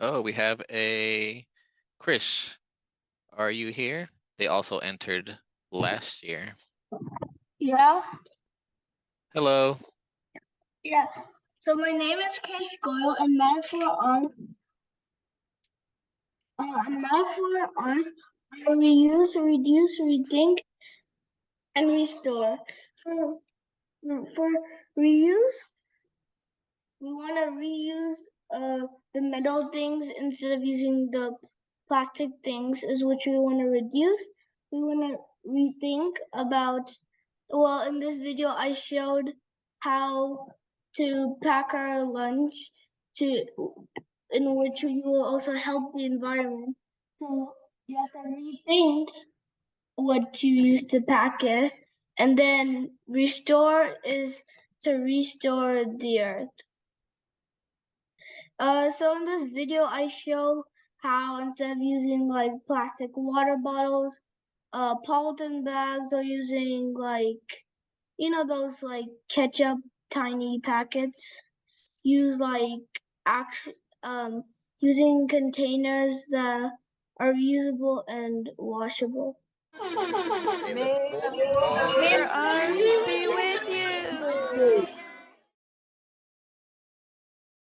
Oh, we have a Krish. Are you here? They also entered last year. Yeah, Hello. yeah. So my name is Chris Goyle, and metaphor arms are reuse, reduce, rethink, and restore. For for reuse, we want to reuse the metal things instead of using the plastic things, is which we want to reduce. We want to rethink about. Well, in this video, I showed how to pack our lunch to in which we will also help the environment. So you have to rethink what you use to pack it, and then restore is to restore the earth. So in this video, I show how instead of using like plastic water bottles, polythene bags, or using like, those like ketchup tiny packets, use like using containers that are reusable and washable. May the four arms be with you.